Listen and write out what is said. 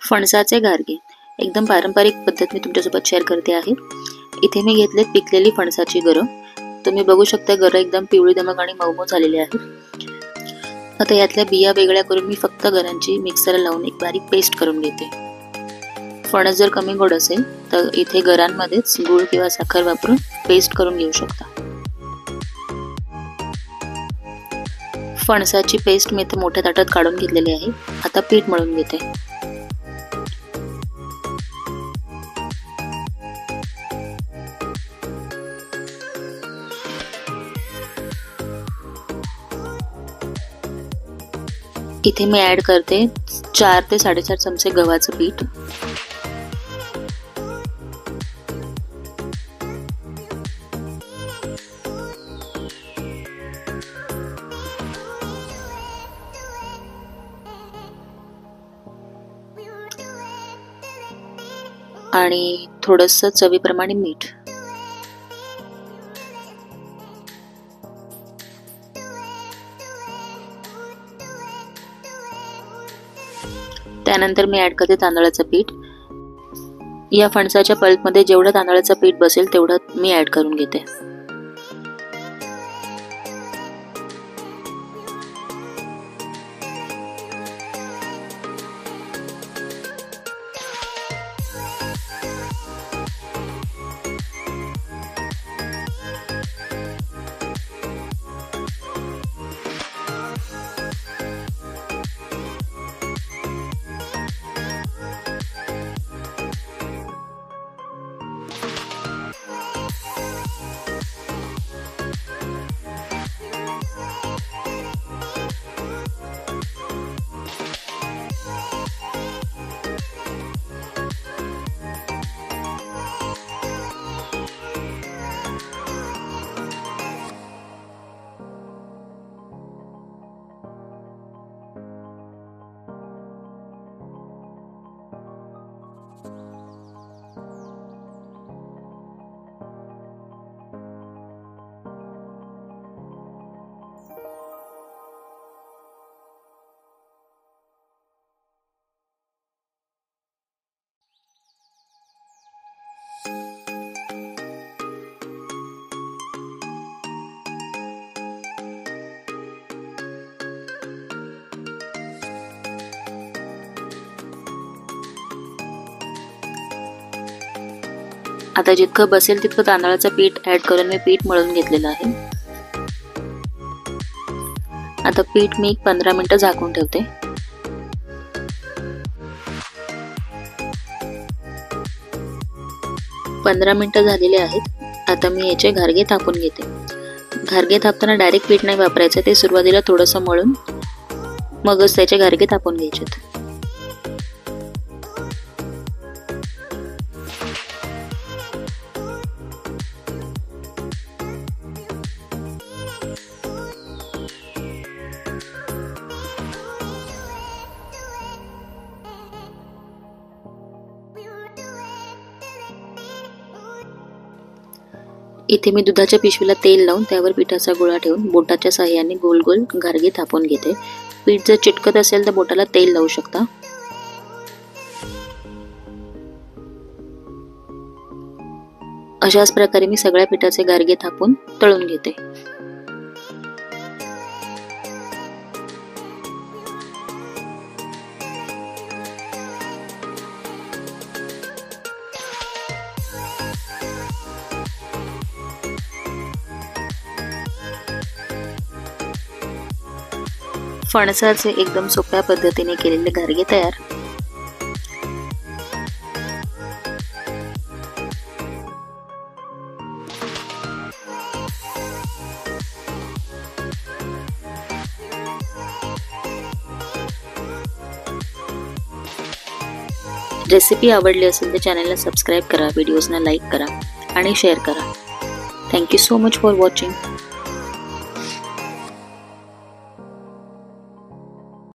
फणसाचे गारगे एकदम पारंपरिक पद्धत मी तुमच्यासोबत शेअर करते आहे। इथे मी घेतले पिकलेली फणसाची गरं। तुम्ही बघू शकता गरं एकदम पिवळी दमक आणि मऊ झालेली आहेत। आता यातल्या बिया वेगळ्या करून मी फक्त गरांची मिक्सरला लावून एक बारीक पेस्ट करून घेते। फणस जर कमी गोड असेल तर इथे गरांमध्येच गूळ किंवा साखर वापरून पेस्ट करून घेऊ शकता। फणसाची पेस्ट मी इथे मोठ्या ताटात काढून घेतलेली आहे। आता पीठ मळून घेते। इथे मी ऍड करते 4 ते 4.5 चमचे गव्हाचं पीठ। आणि थोडंसं चवीप्रमाणे मीठ। त्यानंतर मी ऍड करते तांदळाचं पीठ। या फणसाच्या पल्पमध्ये जेवढं तांदळाचं पीठ बसेल तेवढं मी ऍड करून घेते। आता जितकं बसेल तितकं तांदळाचं पीठ ऍड करून मी पीठ मळून घेतलेलं आहे। आता पीठ मी 15 मिनिटं झाकून ठेवते। पंधरा मिनिटं झालेले आहेत। आता मी याचे घारगे थापून घेते। घारगे थापताना डायरेक्ट पीठ नाही वापरायचं, ते सुरुवातीला थोडंसं मळून मगच त्याचे घारगे थापून घ्यायचे। इथे मी दुधाच्या पिशवीला तेल लावून त्यावर पिठाचा गोळा ठेवून बोटाच्या सहाय्याने गोल गोल घारगे थापून घेते। पीठ जर चिटकत असेल तर बोटाला तेल लावू शकता। अशाच प्रकारे मी सगळ्या पिठाचे घारगे थापून तळून घेते। फणसाचे एकदम सोप्या पद्धतीने केलेले घारगे तयार। रेसिपी आवडली असेल तर चॅनलला सबस्क्राइब करा, व्हिडिओजना लाईक करा आणि शेअर करा। Thank you so much for watching.